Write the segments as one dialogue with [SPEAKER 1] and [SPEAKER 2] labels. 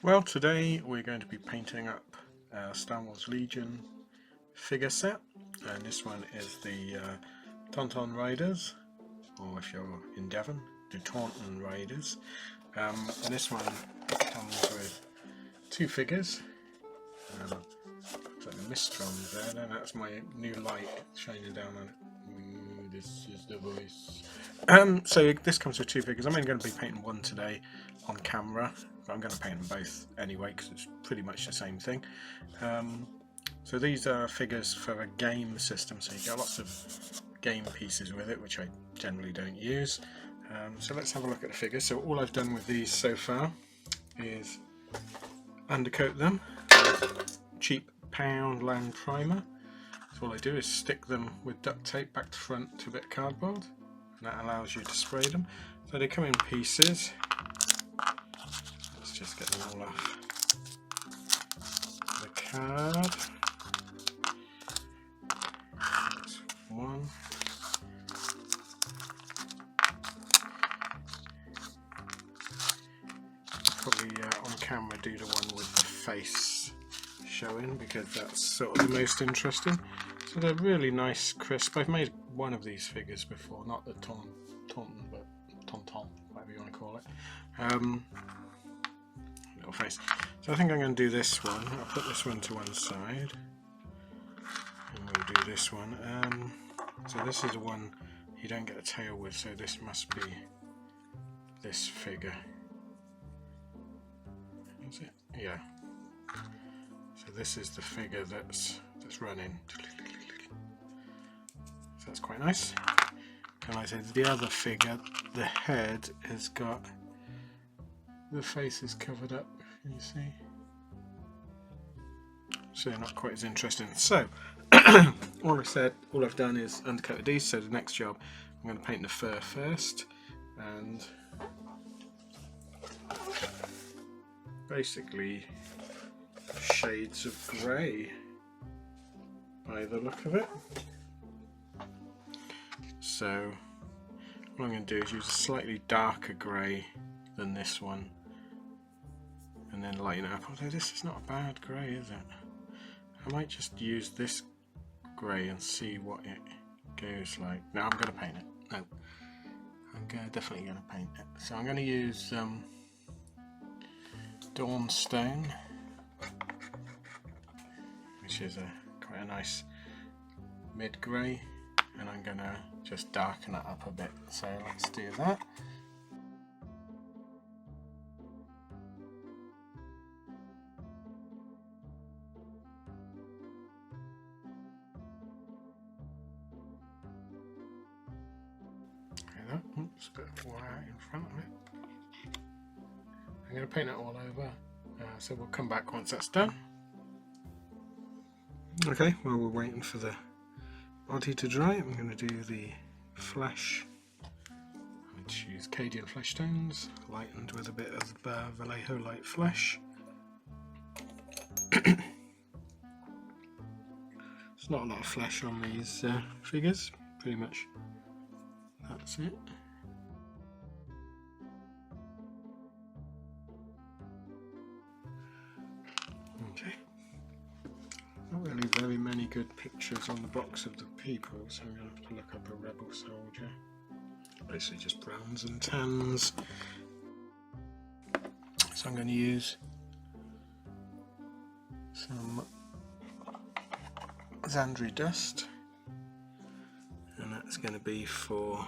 [SPEAKER 1] Well, today we're going to be painting up Star Wars Legion figure set, and this one is the Tauntaun Riders, or if you're in Devon, the Tauntaun Riders. And this one comes with two figures. It's like a mist from there, and that's my new light shining down on it. This is the voice. So this comes with two figures. I'm only going to be painting one today on camera, but I'm going to paint them both anyway because it's pretty much the same thing. So these are figures for a game system, so you get lots of game pieces with it, which I generally don't use. So let's have a look at the figures. So all I've done with these so far is undercoat them with cheap Poundland primer. So all I do is stick them with duct tape back to front to a bit of cardboard, and that allows you to spray them. So they come in pieces. Let's just get them all off the card. That's one. Probably on camera do the one with the face showing because that's sort of the most interesting. So they're really nice, crisp. I've made one of these figures before, not the Tauntaun, but Tauntaun, whatever you want to call it. Little face. So I think I'm going to do this one. I'll put this one to one side, and we'll do this one. So this is the one you don't get a tail with, so this must be this figure. Is it? Yeah. So this is the figure that's running. So that's quite nice. And like I said, the other figure, the head has got the face is covered up. Can you see? So not quite as interesting. So all I've done is undercoat these. So the next job, I'm going to paint the fur first, and basically shades of grey by the look of it. So what I'm going to do is use a slightly darker grey than this one, and then lighten it up. Although this is not a bad grey, is it? I might just use this grey and see what it goes like. No, I'm going to paint it. No, I'm definitely going to paint it. So I'm going to use Dawnstone, which is quite a nice mid-grey, and I'm going to just darken it up a bit. So let's do that. Oops, a bit of wire in front of it. I'm going to paint it all over, so we'll come back once that's done. Okay, well, we're waiting for the body to dry. I'm going to do the flesh, which is Cadian flesh tones, lightened with a bit of Vallejo light flesh. There's not a lot of flesh on these figures, pretty much that's it. Okay. Not really very many good pictures on the box of the people, so I'm going to have to look up a rebel soldier. Basically just browns and tans. So I'm going to use some Zandri dust, and that's going to be for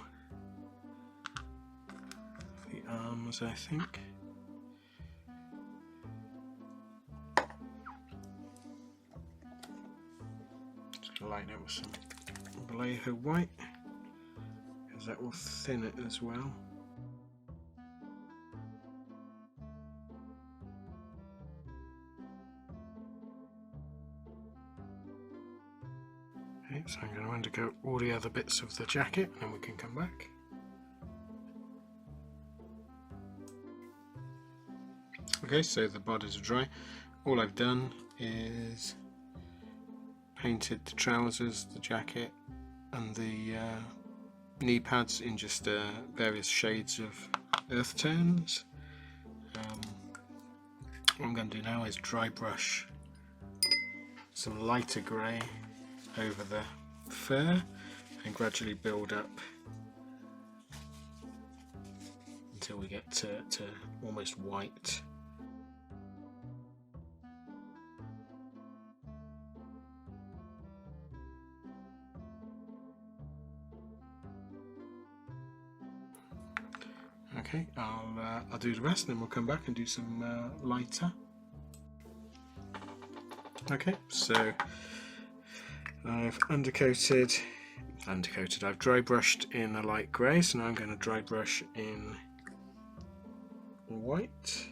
[SPEAKER 1] the arms, I think. Light it with some Vallejo white, because that will thin it as well. Okay, so I'm going to undercoat all the other bits of the jacket, and then we can come back. Okay, so the bodies are dry. All I've done is painted the trousers, the jacket, and the knee pads in just various shades of earth tones. What I'm going to do now is dry brush some lighter grey over the fur and gradually build up until we get to almost white. Okay, I'll do the rest and then we'll come back and do some lighter. Okay, so I've I've dry brushed in a light grey, so now I'm going to dry brush in white.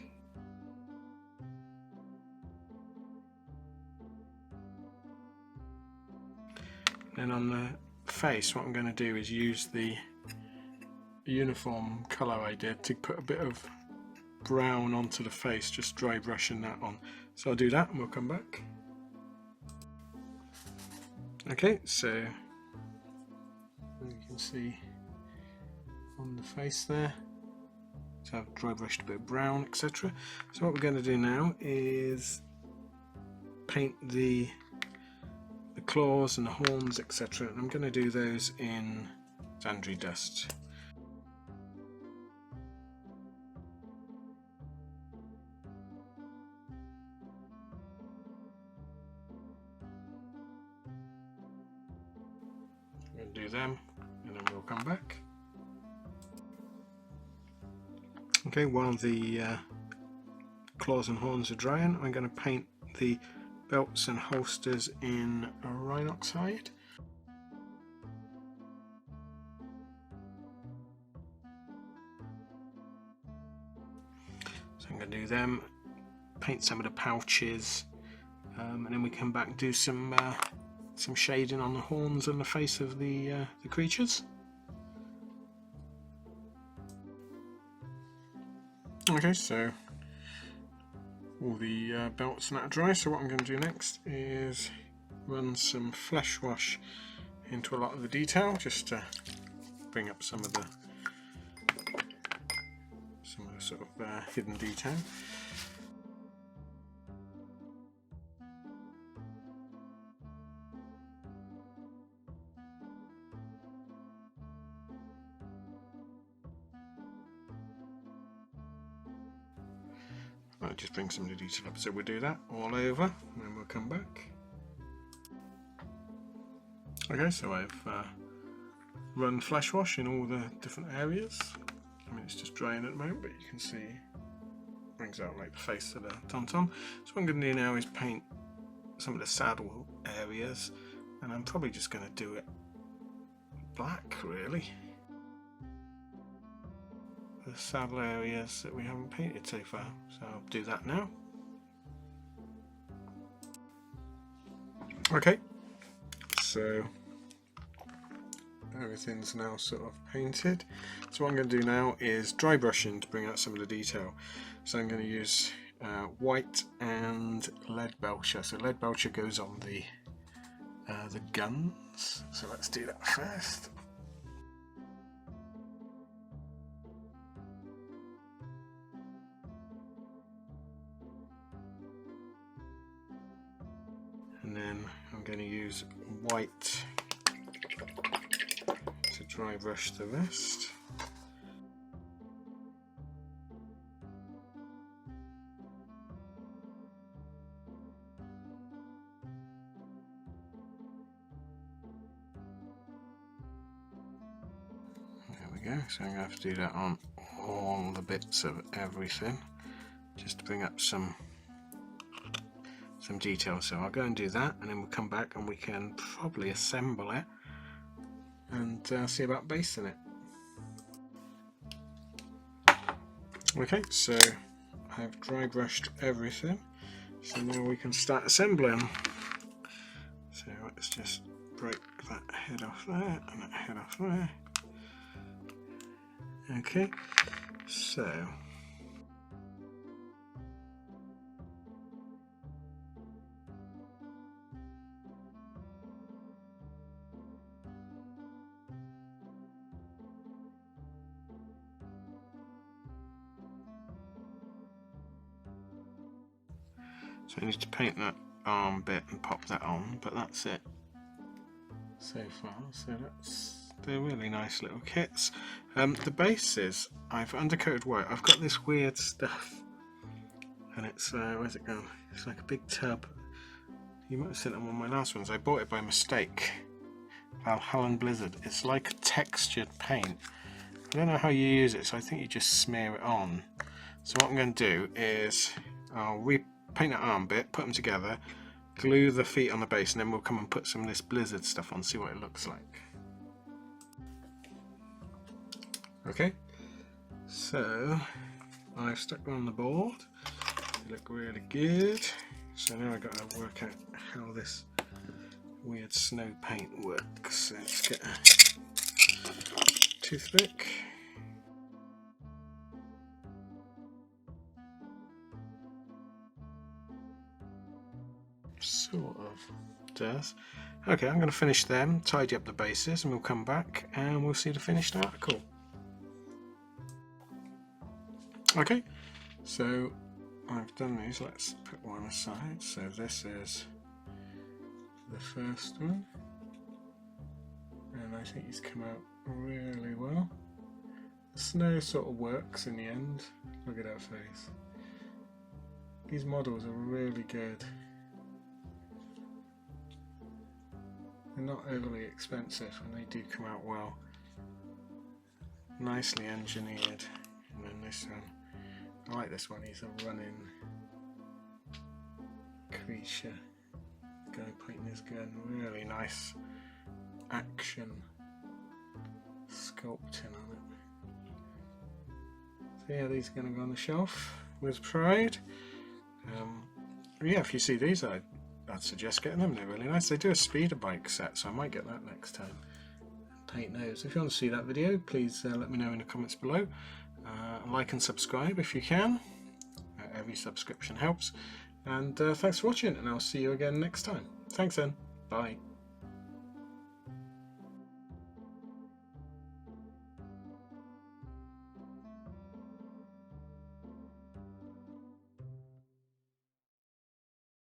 [SPEAKER 1] Then on the face, what I'm going to do is use the uniform colour I did to put a bit of brown onto the face, just dry brushing that on. So I'll do that and we'll come back. Okay, so you can see on the face there, so I've dry brushed a bit of brown, etc. So what we're going to do now is paint the claws and the horns, etc. And I'm going to do those in Sandry Dust. I'm going to do them and then we'll come back. Okay, while the claws and horns are drying, I'm going to paint the belts and holsters in Rhinoxide. So I'm going to do them, paint some of the pouches, and then we come back and do some shading on the horns and the face of the creatures. Okay, so all the belts and that are dry, so what I'm going to do next is run some flesh wash into a lot of the detail, just to bring up some of the sort of hidden detail. I'll just bring some of the detail up, so we'll do that all over and then we'll come back. Okay, so I've run flesh wash in all the different areas. I mean, it's just drying at the moment, but you can see it brings out like the face of the Tauntaun. So what I'm going to do now is paint some of the saddle areas, and I'm probably just going to do it black, really. The saddle areas that we haven't painted so far, so I'll do that now. Okay, so everything's now sort of painted. So what I'm going to do now is dry brushing to bring out some of the detail. So I'm going to use white and lead belcher. So lead belcher goes on the guns. So let's do that first. And then I'm going to use white to dry brush the rest. There we go, so I'm going to have to do that on all the bits of everything, just to bring up some detail. So I'll go and do that, and then we'll come back and we can probably assemble it and see about basting it. Okay, so I've dry brushed everything, so now we can start assembling. So let's just break that head off there and that head off there. Okay, so So I need to paint that arm bit and pop that on, but that's it so far. So they're really nice little kits. The bases I've undercoated white. I've got this weird stuff, and it's where's it gone? It's like a big tub. You might have seen it on one of my last ones. I bought it by mistake. Valhalla Blizzard. It's like a textured paint. I don't know how you use it, so I think you just smear it on. So what I'm going to do is I'll repaint that arm bit, put them together, glue the feet on the base, and then we'll come and put some of this Blizzard stuff on, see what it looks like. Okay, so I've stuck them on the board. They look really good. So now I've got to work out how this weird snow paint works. So let's get a toothpick. Sort of does. Okay, I'm going to finish them, tidy up the bases, and we'll come back and we'll see the finished article. Okay, so I've done these. Let's put one aside. So this is the first one, and I think he's come out really well. The snow sort of works in the end. Look at that face. These models are really good. They're not overly expensive and they do come out well. Nicely engineered. And then this one, I like this one, he's a running creature. Guy pointing his gun, really nice action sculpting on it. So yeah, these are going to go on the shelf with pride. Yeah, if you see these, I'd suggest getting them. They're really nice. They do a speeder bike set, so I might get that next time. Paint those. If you want to see that video, please let me know in the comments below. Like and subscribe if you can. Every subscription helps. And thanks for watching, and I'll see you again next time. Thanks then. Bye.